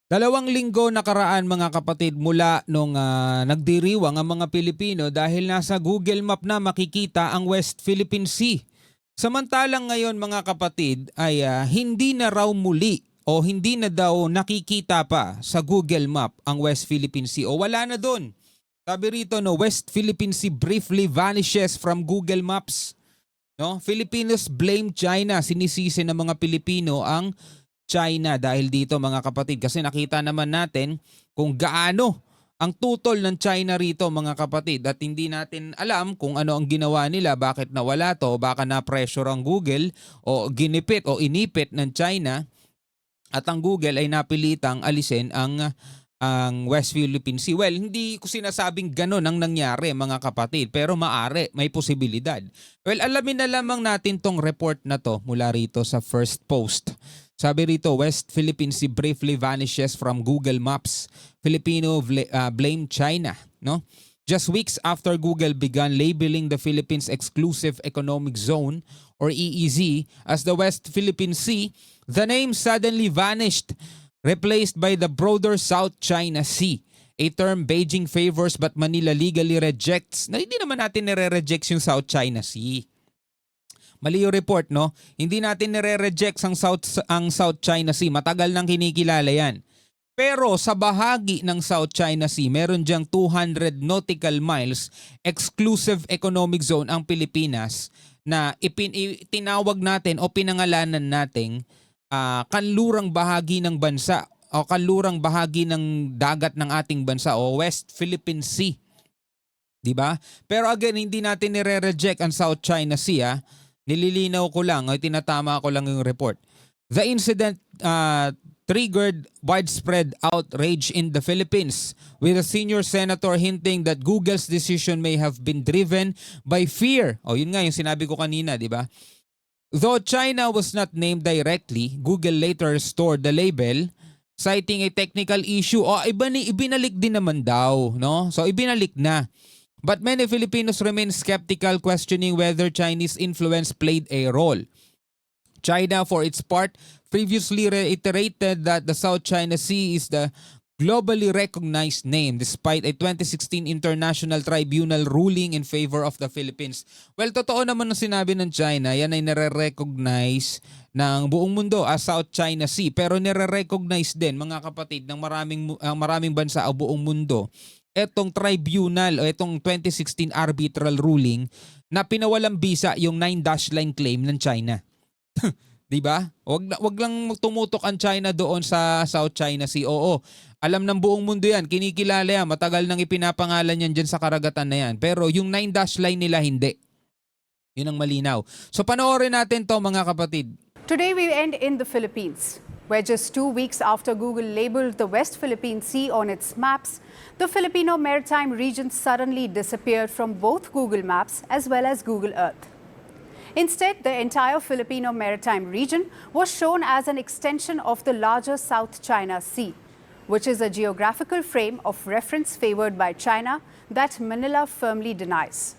2 linggo nakaraan mga kapatid mula nung nagdiriwang ang mga Pilipino dahil nasa Google Map na makikita ang West Philippine Sea. Samantalang ngayon mga kapatid ay hindi na raw muli o hindi na daw nakikita pa sa Google Map ang West Philippine Sea o wala na doon. Sabi rito no, West Philippine Sea briefly vanishes from Google Maps. No? Filipinos blame China. Sinisisi ng mga Pilipino ang China dahil dito mga kapatid kasi nakita naman natin kung gaano ang tutol ng China rito mga kapatid at hindi natin alam kung ano ang ginawa nila, bakit nawala to, baka na-pressure ang Google o ginipit o inipit ng China at ang Google ay napilitang alisin ang West Philippine Sea. Well, hindi ko sinasabing ganon ang nangyari mga kapatid pero maari, may posibilidad. Well, alamin na lamang natin tong report na to mula rito sa First Post. Sabi rito, West Philippine Sea briefly vanishes from Google Maps. Filipino blame China. No? Just weeks after Google began labeling the Philippines Exclusive Economic Zone or EEZ as the West Philippine Sea, the name suddenly vanished, replaced by the broader South China Sea, a term Beijing favors but Manila legally rejects. Na hindi naman natin nire-reject yung South China Sea. Mali yung report, no? Hindi natin nire-reject ang South China Sea. Matagal nang kinikilala yan. Pero sa bahagi ng South China Sea, meron diyang 200 nautical miles exclusive economic zone ang Pilipinas na tinawag natin o pinangalanan nating kanlurang bahagi ng bansa o kanlurang bahagi ng dagat ng ating bansa o West Philippine Sea. Diba? Pero again, hindi natin nire-reject ang South China Sea. Nililinaw ko lang, o tinatama ko lang yung report. The incident triggered widespread outrage in the Philippines, with a senior senator hinting that Google's decision may have been driven by fear. O yun nga yung sinabi ko kanina, di ba? Though China was not named directly, Google later restored the label, citing a technical issue. O ibinalik din naman daw, no? So ibinalik na. But many Filipinos remain skeptical, questioning whether Chinese influence played a role. China, for its part, previously reiterated that the South China Sea is the globally recognized name despite a 2016 International Tribunal ruling in favor of the Philippines. Well, totoo naman ang sinabi ng China, yan ay nare-recognize ng buong mundo as South China Sea. Pero nare-recognize din, mga kapatid, ng maraming bansa o buong mundo etong tribunal o etong 2016 arbitral ruling na pinawalang bisa yung 9-dash line claim ng China. 'Di ba? Wag lang tumutok ang China doon sa South China Sea. Oo, alam ng buong mundo 'yan, kinikilala yan, matagal nang ipinapangalan yan diyan sa karagatan na yan. Pero yung 9-dash line nila hindi. 'Yun ang malinaw. So panoorin natin 'to mga kapatid. Today we end in the Philippines, where just 2 weeks after Google labeled the West Philippine Sea on its maps, the Filipino maritime region suddenly disappeared from both Google Maps as well as Google Earth. Instead, the entire Filipino maritime region was shown as an extension of the larger South China Sea, which is a geographical frame of reference favored by China that Manila firmly denies.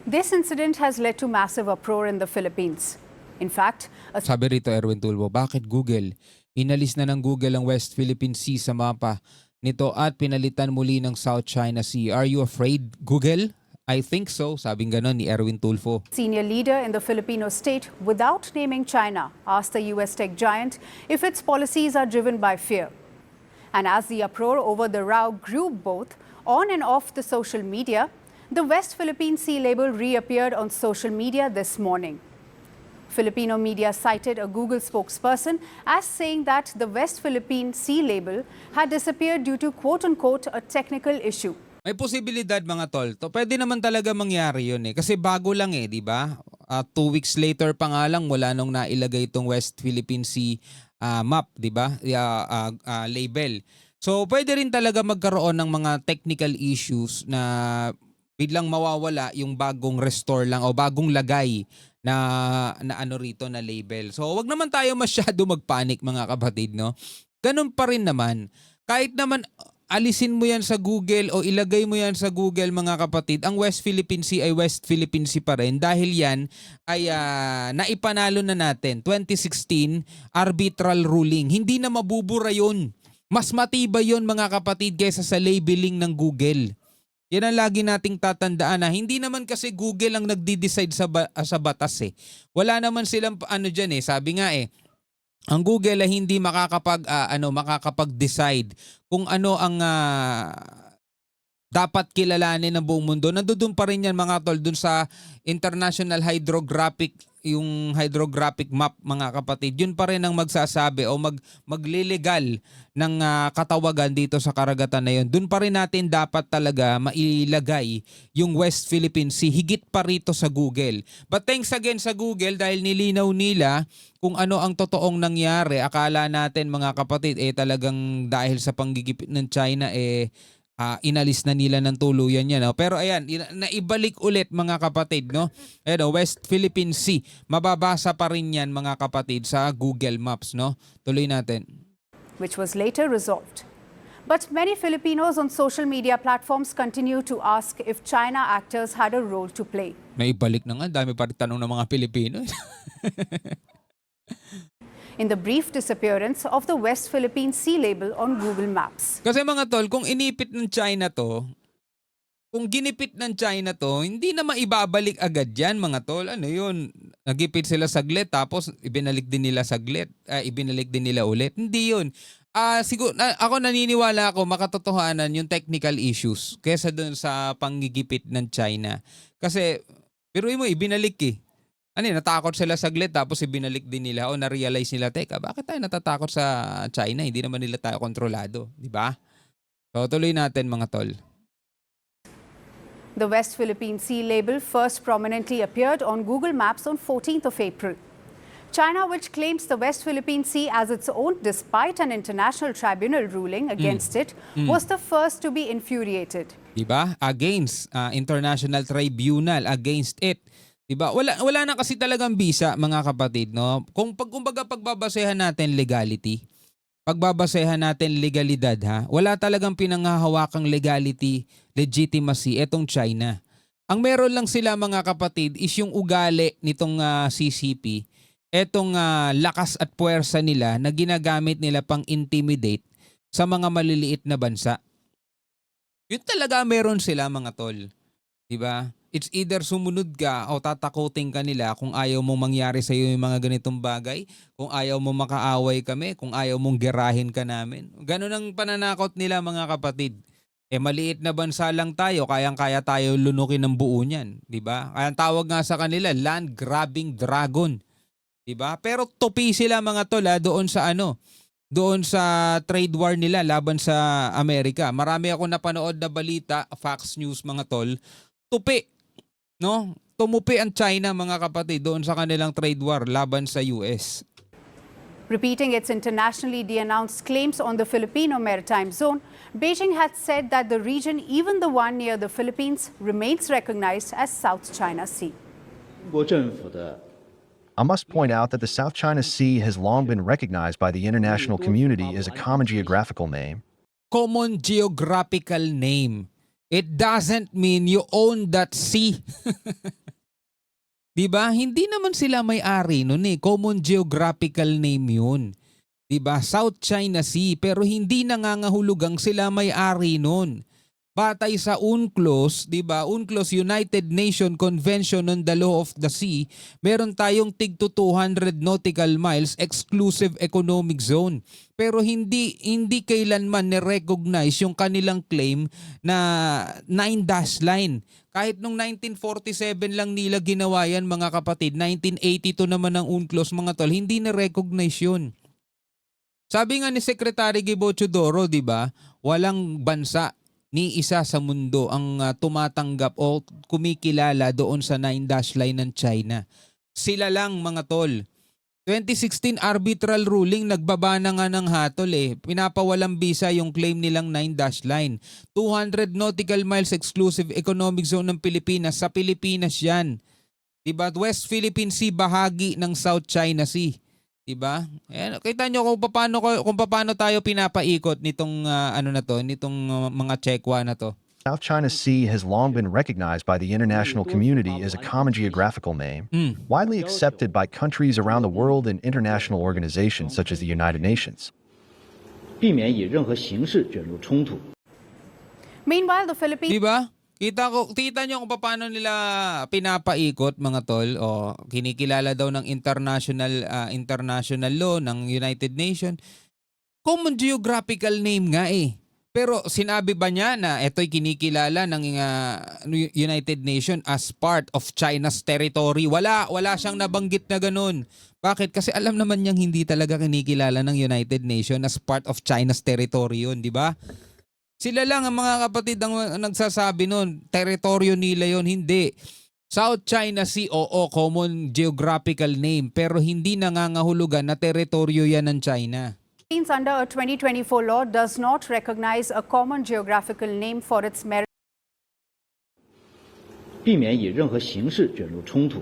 This incident has led to massive uproar in the Philippines. In fact, Sabi rito Erwin Tulfo, bakit Google? Inalis na ng Google ang West Philippine Sea sa mapa nito at pinalitan muli ng South China Sea. Are you afraid, Google? I think so, sabing ganon ni Erwin Tulfo. Senior leader in the Filipino state, without naming China, asked the US tech giant if its policies are driven by fear. And as the uproar over the row grew both on and off the social media, the West Philippine Sea label reappeared on social media this morning. Filipino media cited a Google spokesperson as saying that the West Philippine Sea label had disappeared due to quote-unquote a technical issue. May posibilidad mga tol. Pwede naman talaga mangyari yun eh. Kasi bago lang eh, di ba? 2 weeks later pa nga lang mula nung nailagay itong West Philippine Sea map, di ba? Label. So pwede rin talaga magkaroon ng mga technical issues na biglang mawawala yung bagong restore lang o bagong lagay na ano rito na label. So wag naman tayo masyado magpanic mga kapatid, no? Ganun pa rin naman. Kahit naman alisin mo yan sa Google o ilagay mo yan sa Google mga kapatid, ang West Philippine Sea ay West Philippine Sea pa rin dahil yan ay naipanalo na natin 2016 arbitral ruling. Hindi na mabubura yun. Mas matibay yon mga kapatid kaysa sa labeling ng Google. Yan ang lagi nating tatandaan na hindi naman kasi Google ang nagdi-decide sa batas eh. Wala naman silang ano diyan eh. Sabi nga eh, ang Google ay hindi makakapag-decide kung ano ang dapat kilalanin ng buong mundo. Nandoon pa rin yan mga tol dun sa International Hydrographic, yung hydrographic map mga kapatid. Yun pa rin ang magsasabi o maglilegal ng katawagan dito sa karagatan na yun. Dun pa rin natin dapat talaga mailagay yung West Philippine Sea. Higit pa rito sa Google. But thanks again sa Google dahil nilinaw nila kung ano ang totoong nangyari. Akala natin mga kapatid talagang dahil sa panggigipit ng China inalis na nila ng tuluyan yan. No? Pero ayan, naibalik ulit mga kapatid. No? West Philippine Sea. Mababasa pa rin yan mga kapatid sa Google Maps. No? Tuloy natin. Which was later resolved. But many Filipinos on social media platforms continue to ask if China actors had a role to play. Naibalik na nga. Dami pa rin tanong ng mga Pilipino. In the brief disappearance of the West Philippine Sea label on Google Maps. Kasi mga tol, kung inipit ng China to, kung ginipit ng China to, hindi na maibabalik agad yan mga tol. Ano yun? Nagipit sila saglit tapos ibinalik din nila saglit. Ibinalik din nila ulit. Hindi yun. Siguro, ako naniniwala ako makatotohanan yung technical issues kesa dun sa panggigipit ng China. Kasi, pero mo ibinalik eh. Natakot sila saglit tapos ibinalik din nila o na-realize nila, teka, bakit tayo natatakot sa China? Hindi naman nila tayo kontrolado, di ba? So tuloy natin mga tol. The West Philippine Sea label first prominently appeared on Google Maps on 14th of April. China, which claims the West Philippine Sea as its own despite an international tribunal ruling against it, was the first to be infuriated. Diba? Against international tribunal, against it. Diba? Wala na kasi talagang bisa mga kapatid, no? Kumbaga pagbabasehan natin legality, pagbabasehan natin legalidad ha, wala talagang pinanghahawakang legality, legitimacy etong China. Ang meron lang sila mga kapatid is yung ugali nitong CCP, etong lakas at puwersa nila na ginagamit nila pang intimidate sa mga maliliit na bansa. Yun talaga meron sila mga tol. Diba? It's either sumunod ka o tatakutin ka nila kung ayaw mong mangyari sa iyo yung mga ganitong bagay, kung ayaw mong makaaway kami, kung ayaw mong gerahin ka namin. Ganun ang pananakot nila mga kapatid. Maliit na bansa lang tayo, kayang-kaya tayo lunukin ng buo niyan, 'di ba? Kaya ang tawag nga sa kanila, land grabbing dragon. 'Di ba? Pero tupi sila mga tol doon sa doon sa trade war nila laban sa Amerika. Marami ako napanood na balita, Fox News mga tol, tupi. No? Tumupi ang China mga kapatid doon sa kanilang trade war laban sa US. Repeating its internationally de-announced claims on the Filipino maritime zone, Beijing had said that the region, even the one near the Philippines, remains recognized as South China Sea. I must point out that the South China Sea has long been recognized by the international community as a common geographical name. Common geographical name. It doesn't mean you own that sea. Diba? Hindi naman sila may-ari nun eh. Common geographical name yun. Diba? South China Sea. Pero hindi nangangahulugang sila may-ari nun. Batay sa UNCLOS, diba? UNCLOS, United Nations Convention on the Law of the Sea, meron tayong tig to 200 nautical miles exclusive economic zone. Pero hindi kailanman ni-recognize yung kanilang claim na 9-dash line. Kahit nung 1947 lang nila ginawa yan mga kapatid, 1982 naman ang UNCLOS mga tol, hindi na-recognize yun. Sabi nga ni Secretary Gibo Chodoro, diba? Walang bansa ni isa sa mundo ang tumatanggap o kumikilala doon sa 9-dash line ng China. Sila lang mga tol. 2016 arbitral ruling, nagbaba na nga ng hatol eh. Pinapawalang bisa yung claim nilang 9-dash line. 200 nautical miles exclusive economic zone ng Pilipinas. Sa Pilipinas yan. Diba? West Philippine Sea, bahagi ng South China Sea. Diba? Ayan, kita nyo kung paano tayo pinapaikot nitong nitong mga Chekwa na to. South China Sea has long been recognized by the international community as a common geographical name, widely accepted by countries around the world and international organizations such as the United Nations. 避免以任何形式卷入冲突。 Meanwhile, the Philippines Di ba? Kita nyo kung paano nila pinapaikot mga tol. O kinikilala daw ng international law ng United Nations. Common geographical name nga eh. Pero sinabi ba niya na ito'y kinikilala ng United Nations as part of China's territory? Wala siyang nabanggit na ganun. Bakit? Kasi alam naman niyang hindi talaga kinikilala ng United Nations as part of China's territory yun, di ba? Sila lang ang mga kapatid ang nagsasabi nun, teritoryo nila yon, hindi. South China Sea, oo, common geographical name, pero hindi nangangahulugan na teritoryo yan ng China. under a 2024 law does not recognize a common geographical name for its maritime 避免以任何形式卷入冲突。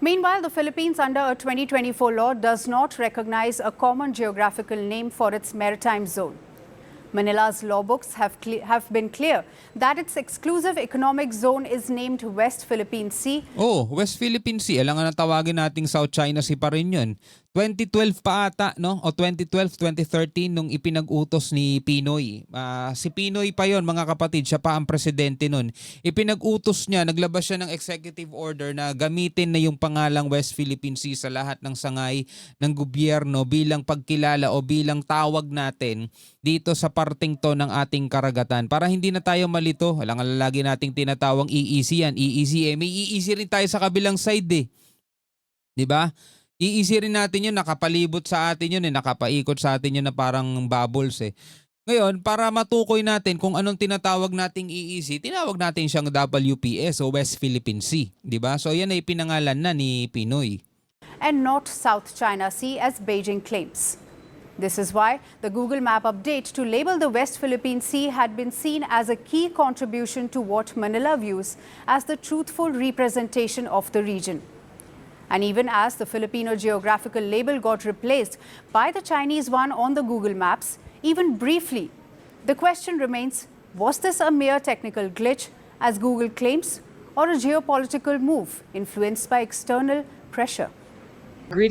Meanwhile, the Philippines under a 2024 law does not recognize a common geographical name for its maritime zone. Manila's law books have been clear that its exclusive economic zone is named West Philippine Sea. Oh, West Philippine Sea. Alam nga na tawagin nating South China Sea pa rin yun. 2012 pa ata, no? O 2012, 2013 nung ipinag-utos ni Pinoy. Si Pinoy pa yon mga kapatid. Siya pa ang presidente nun. Ipinag-utos niya, naglabas siya ng executive order na gamitin na yung pangalang West Philippine Sea sa lahat ng sangay ng gobyerno bilang pagkilala o bilang tawag natin dito sa parting to ng ating karagatan. Para hindi na tayo malito. Alam nga lagi nating tinatawang EEZ yan. EEZ may EEZ rin tayo sa kabilang side eh. 'Di ba? EEZ rin natin yun, nakapalibot sa atin yun, nakapaikot sa atin yun na parang bubbles eh. Ngayon, para matukoy natin kung anong tinatawag nating EEZ, tinawag natin siyang WPS o West Philippine Sea. Diba? So yan ay pinangalan na ni Pinoy. And not South China Sea as Beijing claims. This is why the Google Map update to label the West Philippine Sea had been seen as a key contribution to what Manila views as the truthful representation of the region. And even as the Filipino geographical label got replaced by the Chinese one on the Google Maps, even briefly, the question remains, was this a mere technical glitch, as Google claims, or a geopolitical move influenced by external pressure?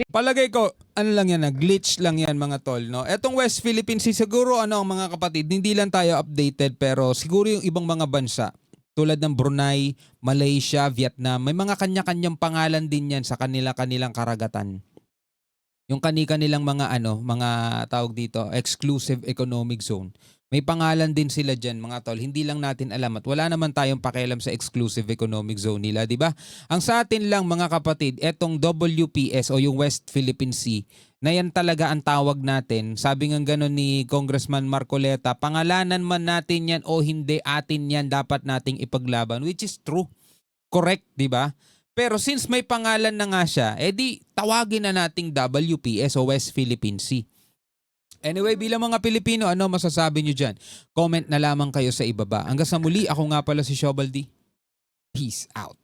Palagay ko, ano lang yan, glitch lang yan mga tol. No? Etong West Philippine Sea, siguro mga kapatid, hindi lang tayo updated pero siguro yung ibang mga bansa, tulad ng Brunei, Malaysia, Vietnam, may mga kanya-kanyang pangalan din yan sa kanilang karagatan. Yung kanilang mga mga tawag dito, exclusive economic zone. May pangalan din sila diyan mga tol. Hindi lang natin alam at wala naman tayong pakialam sa exclusive economic zone nila, di ba? Ang sa atin lang mga kapatid, etong WPS o yung West Philippine Sea, na yan talaga ang tawag natin. Sabi nga gano'n ni Congressman Marcoleta, pangalanan man natin yan o hindi, atin yan dapat nating ipaglaban, which is true. Correct, di ba? Pero since may pangalan na nga siya, edi tawagin na nating WPS o West Philippine Sea. Anyway, bilang mga Pilipino, ano masasabi nyo dyan? Comment na lamang kayo sa ibaba. Hanggang sa muli, ako nga pala si Shobaldi. Peace out.